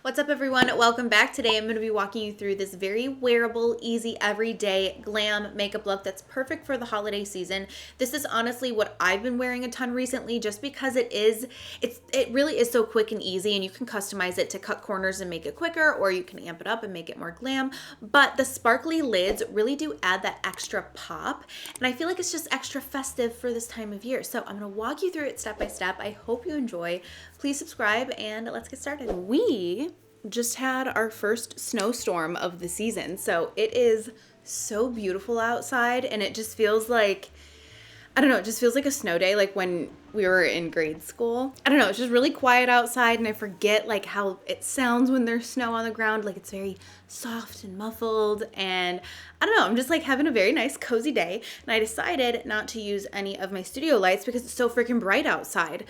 What's up, everyone? Welcome back. Today I'm going to be walking you through this very wearable, easy, everyday glam makeup look that's perfect for the holiday season. This is honestly what I've been wearing a ton recently just because it really is so quick and easy, and you can customize it to cut corners and make it quicker, or you can amp it up and make it more glam. But the sparkly lids really do add that extra pop, and I feel like it's just extra festive for this time of year. So I'm going to walk you through it step by step. I hope you enjoy. Please subscribe and let's get started. We just had our first snowstorm of the season, so it is so beautiful outside, and it just feels like, I don't know, it just feels like a snow day, like when we were in grade school. I don't know, it's just really quiet outside, and I forget like how it sounds when there's snow on the ground. Like it's very soft and muffled, and I don't know, I'm just like having a very nice cozy day. And I decided not to use any of my studio lights because it's so freaking bright outside.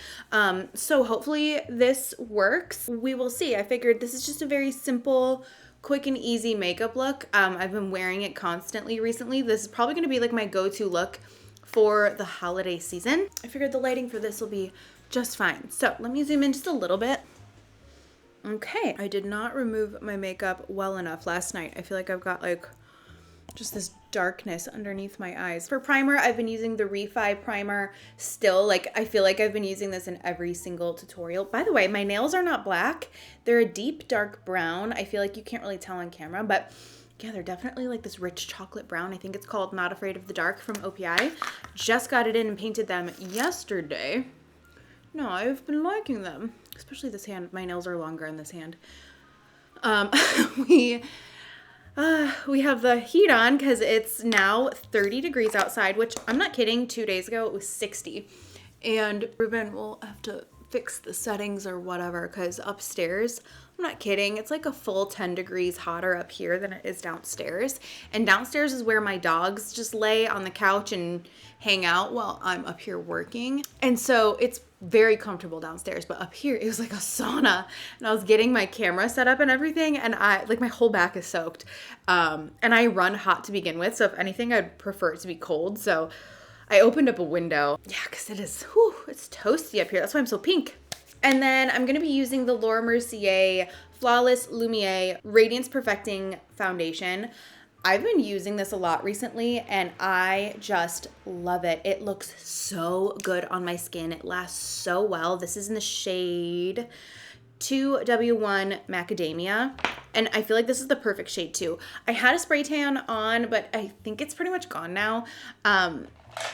So hopefully this works. We will see. I figured this is just a very simple, quick and easy makeup look. I've been wearing it constantly recently. This is probably going to be like my go-to look for the holiday season. I figured the lighting for this will be just fine. So let me zoom in just a little bit. Okay, I did not remove my makeup well enough last night. I feel like I've got like just this darkness underneath my eyes. For primer, I've been using the Refi primer still. Like, I feel like I've been using this in every single tutorial. By the way, my nails are not black. They're a deep dark brown. I feel like you can't really tell on camera, but yeah, they're definitely like this rich chocolate brown. I think it's called Not Afraid of the Dark from OPI. Just got it in and painted them yesterday. No, I've been liking them, especially this hand. My nails are longer in this hand. We have the heat on because it's now 30 degrees outside, which I'm not kidding. 2 days ago, it was 60. And Ruben will have to fix the settings or whatever because upstairs, I'm not kidding, it's like a full 10 degrees hotter up here than it is downstairs. And downstairs is where my dogs just lay on the couch and hang out while I'm up here working. And so it's very comfortable downstairs, but up here it was like a sauna, and I was getting my camera set up and everything, and my whole back is soaked. And I run hot to begin with, so if anything, I'd prefer it to be cold. So I opened up a window. Yeah, because it's toasty up here. That's why I'm so pink. And then I'm going to be using the Laura Mercier Flawless Lumiere Radiance Perfecting Foundation. I've been using this a lot recently, and I just love it. It looks so good on my skin. It lasts so well. This is in the shade 2W1 Macadamia, and I feel like this is the perfect shade too. I had a spray tan on, but I think it's pretty much gone now.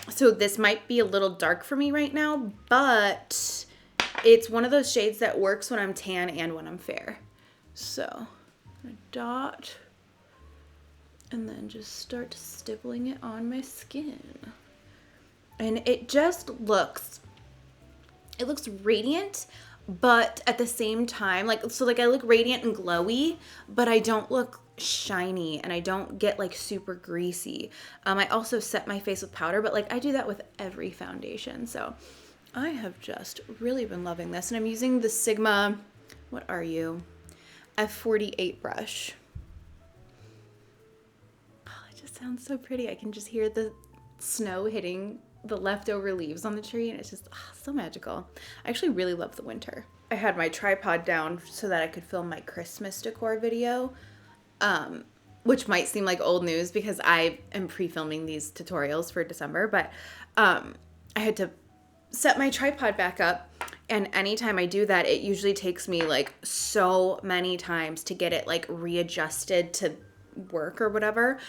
So this might be a little dark for me right now, but it's one of those shades that works when I'm tan and when I'm fair. So a dot, and then just start stippling it on my skin. And it just looks radiant, but at the same time, I look radiant and glowy, but I don't look shiny, and I don't get like super greasy. I also set my face with powder, but like I do that with every foundation. So I have just really been loving this, and I'm using the Sigma, what are you? F48 brush. Oh, it just sounds so pretty. I can just hear the snow hitting the leftover leaves on the tree, and it's just so magical. I actually really love the winter. I had my tripod down so that I could film my Christmas decor video, which might seem like old news because I am pre-filming these tutorials for December, but I had to set my tripod back up, and anytime I do that, it usually takes me like so many times to get it like readjusted to work or whatever.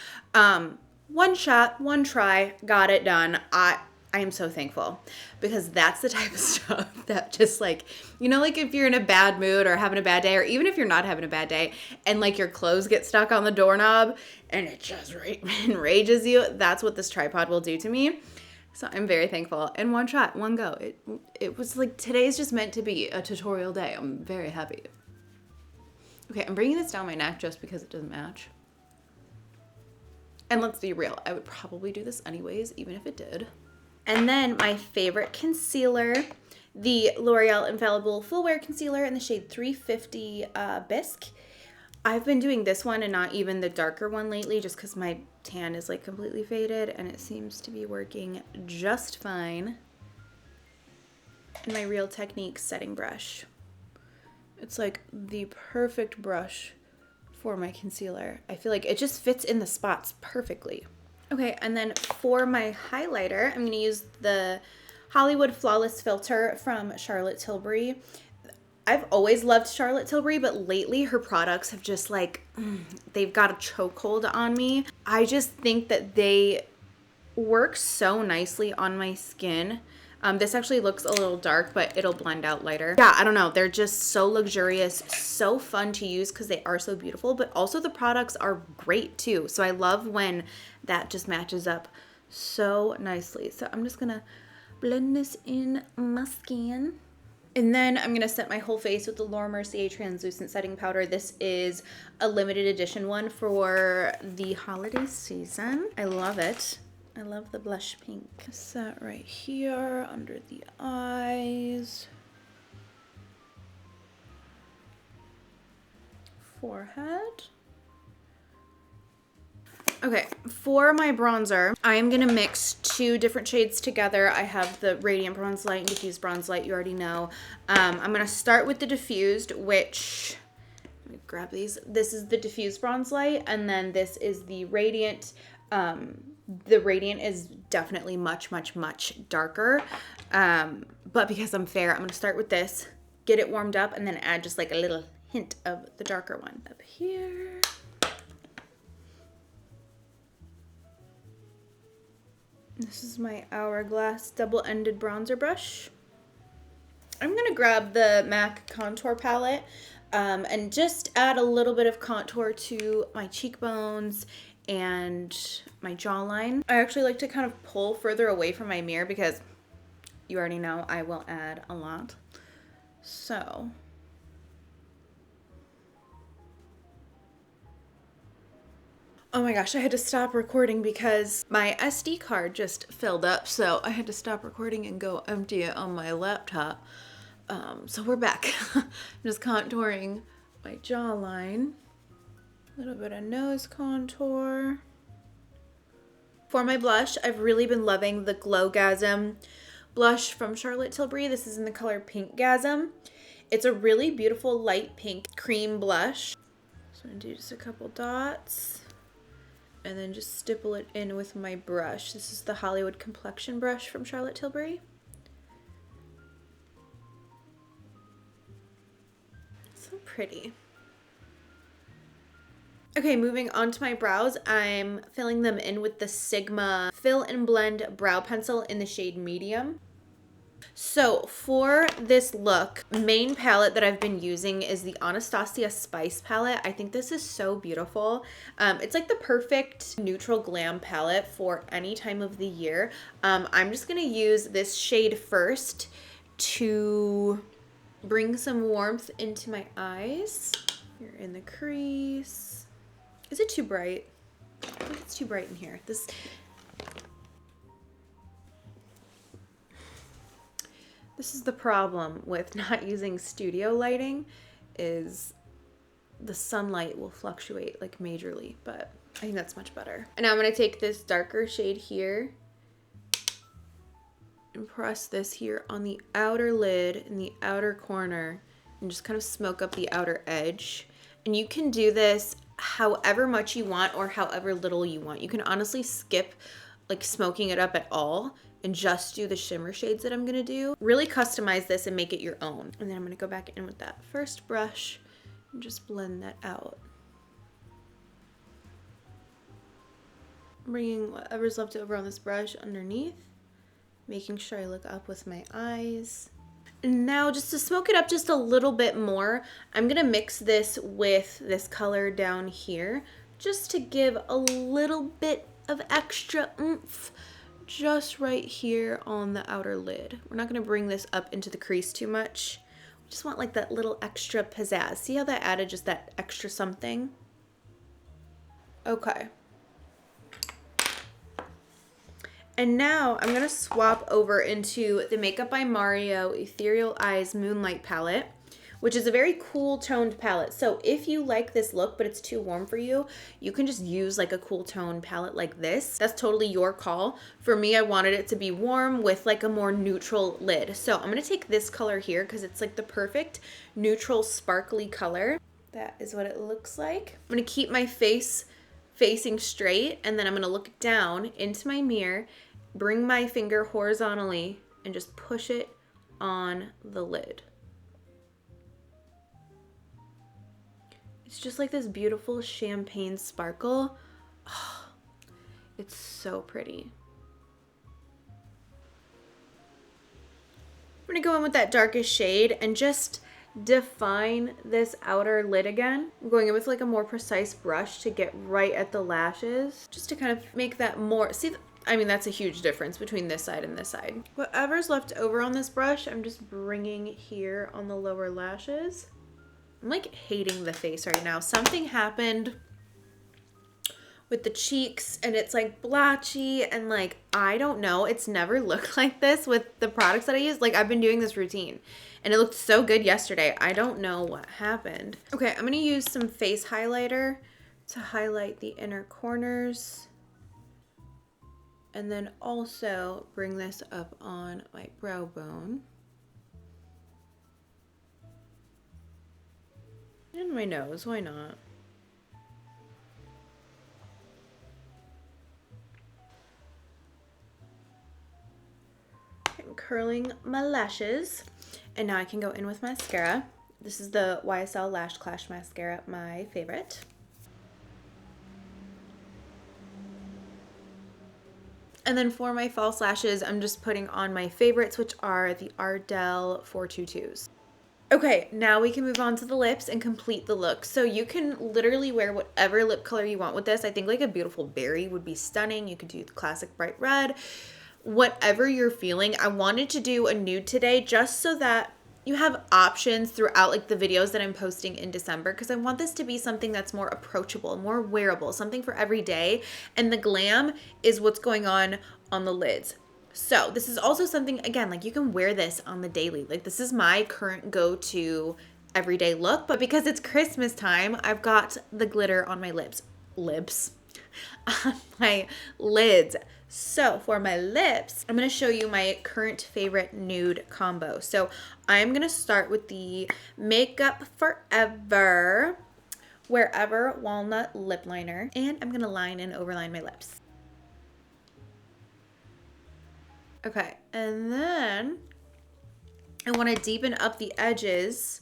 One shot, one try, got it done. I am so thankful, because that's the type of stuff that just like, you know, like if you're in a bad mood or having a bad day, or even if you're not having a bad day and like your clothes get stuck on the doorknob and it just enrages you, that's what this tripod will do to me. So I'm very thankful. And one shot, one go. It was like, today's just meant to be a tutorial day. I'm very happy. Okay, I'm bringing this down my neck just because it doesn't match. And let's be real, I would probably do this anyways, even if it did. And then my favorite concealer, the L'Oreal Infallible Full Wear Concealer in the shade 350 Bisque. I've been doing this one and not even the darker one lately, just because my tan is like completely faded, and it seems to be working just fine. And my Real Techniques setting brush It's like the perfect brush for my concealer. I feel like it just fits in the spots perfectly. Okay, and then for my highlighter, I'm gonna use the Hollywood Flawless Filter from Charlotte Tilbury. I've always loved Charlotte Tilbury, but lately her products have just like, they've got a chokehold on me. I just think that they work so nicely on my skin. This actually looks a little dark, but it'll blend out lighter. Yeah, I don't know. They're just so luxurious, so fun to use because they are so beautiful, but also the products are great too. So I love when that just matches up so nicely. So I'm just gonna blend this in my skin. And then I'm gonna set my whole face with the Laura Mercier Translucent Setting Powder. This is a limited edition one for the holiday season. I love it. I love the blush pink. Set right here under the eyes. Forehead. Okay, for my bronzer, I am gonna mix two different shades together. I have the Radiant Bronze Light and Diffused Bronze Light, you already know. I'm gonna start with the Diffused, which, let me grab these. This is the Diffused Bronze Light, and then this is the Radiant. The Radiant is definitely much, much, much darker. But because I'm fair, I'm gonna start with this, get it warmed up, and then add just like a little hint of the darker one up here. This is my Hourglass double-ended bronzer brush. I'm gonna grab the MAC contour palette and just add a little bit of contour to my cheekbones and my jawline. I actually like to kind of pull further away from my mirror because you already know I will add a lot. So oh my gosh, I had to stop recording because my SD card just filled up, so I had to stop recording and go empty it on my laptop. So we're back. I'm just contouring my jawline. A little bit of nose contour. For my blush, I've really been loving the Glowgasm blush from Charlotte Tilbury. This is in the color Pinkgasm. It's a really beautiful light pink cream blush. So I'm gonna do just a couple dots and then just stipple it in with my brush. This is the Hollywood Complexion brush from Charlotte Tilbury. So pretty. Okay, moving on to my brows, I'm filling them in with the Sigma Fill and Blend Brow Pencil in the shade Medium. So for this look, main palette that I've been using is the Anastasia Spice palette. I think this is so beautiful. It's like the perfect neutral glam palette for any time of the year. I'm just gonna use this shade first to bring some warmth into my eyes. Here in the crease. Is it too bright? I think it's too bright in here. This is the problem with not using studio lighting, is the sunlight will fluctuate like majorly, but I think that's much better. And now I'm gonna take this darker shade here and press this here on the outer lid in the outer corner and just kind of smoke up the outer edge. And you can do this however much you want or however little you want. You can honestly skip like smoking it up at all and just do the shimmer shades that I'm gonna do. Really customize this and make it your own. And then I'm gonna go back in with that first brush and just blend that out. Bringing whatever's left over on this brush underneath, making sure I look up with my eyes. And now just to smoke it up just a little bit more, I'm gonna mix this with this color down here just to give a little bit of extra oomph just right here on the outer lid. We're not gonna bring this up into the crease too much. We just want like that little extra pizzazz. See how that added just that extra something? Okay. And now I'm gonna swap over into the Makeup by Mario Ethereal Eyes Moonlight palette, which is a very cool toned palette. So if you like this look, but it's too warm for you, you can just use like a cool tone palette like this. That's totally your call. For me, I wanted it to be warm with like a more neutral lid. So I'm gonna take this color here because it's like the perfect neutral sparkly color. That is what it looks like. I'm gonna keep my face facing straight, and then I'm gonna look down into my mirror, bring my finger horizontally, and just push it on the lid. It's just like this beautiful champagne sparkle. Oh, it's so pretty. I'm gonna go in with that darkest shade and just define this outer lid again. I'm going in with like a more precise brush to get right at the lashes, just to kind of make that more, see, I mean, that's a huge difference between this side and this side. Whatever's left over on this brush, I'm just bringing here on the lower lashes. I'm like hating the face right now. Something happened with the cheeks and it's like blotchy and like, I don't know. It's never looked like this with the products that I use. Like I've been doing this routine and it looked so good yesterday. I don't know what happened. Okay, I'm gonna use some face highlighter to highlight the inner corners. And then also bring this up on my brow bone. And my nose, why not? I'm curling my lashes. And now I can go in with mascara. This is the YSL Lash Clash mascara, my favorite. And then for my false lashes, I'm just putting on my favorites, which are the Ardell 422s. Okay, now we can move on to the lips and complete the look. So you can literally wear whatever lip color you want with this. I think like a beautiful berry would be stunning. You could do the classic bright red, whatever you're feeling. I wanted to do a nude today just so that you have options throughout like the videos that I'm posting in December, because I want this to be something that's more approachable, more wearable, something for every day. And the glam is what's going on the lids. So this is also something, again, like you can wear this on the daily. Like this is my current go-to everyday look, but because it's Christmas time, I've got the glitter on my on my lids. So for my lips, I'm going to show you my current favorite nude combo. So I'm going to start with the Makeup Forever Wherever Walnut Lip Liner, and I'm going to line and overline my lips. Okay, and then I want to deepen up the edges,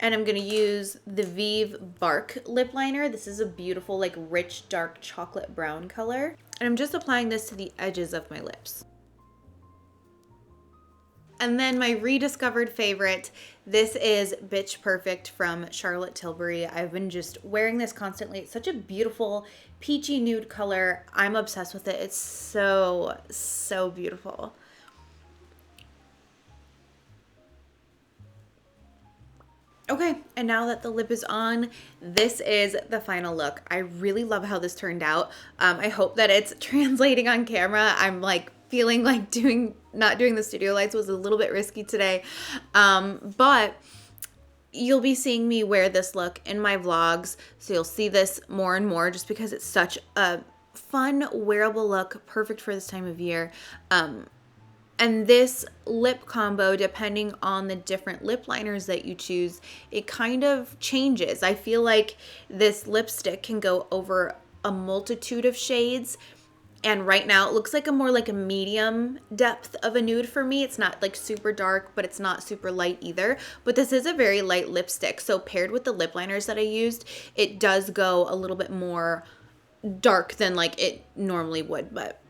and I'm going to use the Vive Bark lip liner. This is a beautiful, like rich, dark chocolate brown color. And I'm just applying this to the edges of my lips. And then my rediscovered favorite, this is Bitch Perfect from Charlotte Tilbury. I've been just wearing this constantly. It's such a beautiful peachy nude color. I'm obsessed with it. It's so, so beautiful. Okay, and now that the lip is on, this is the final look. I really love how this turned out. I hope that it's translating on camera. I'm like feeling like not doing the studio lights was a little bit risky today. But you'll be seeing me wear this look in my vlogs. So you'll see this more and more just because it's such a fun, wearable look, perfect for this time of year. And this lip combo, depending on the different lip liners that you choose, it kind of changes. I feel like this lipstick can go over a multitude of shades. And right now it looks like a medium depth of a nude for me. It's not like super dark, but it's not super light either. But this is a very light lipstick. So paired with the lip liners that I used, it does go a little bit more dark than like it normally would. But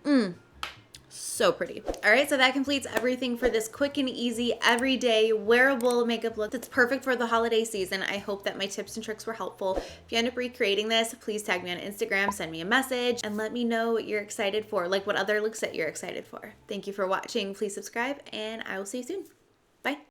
so pretty. All right, so that completes everything for this quick and easy, everyday, wearable makeup look that's perfect for the holiday season. I hope that my tips and tricks were helpful. If you end up recreating this, please tag me on Instagram, send me a message, and let me know what you're excited for, like what other looks that you're excited for. Thank you for watching. Please subscribe, and I will see you soon. Bye.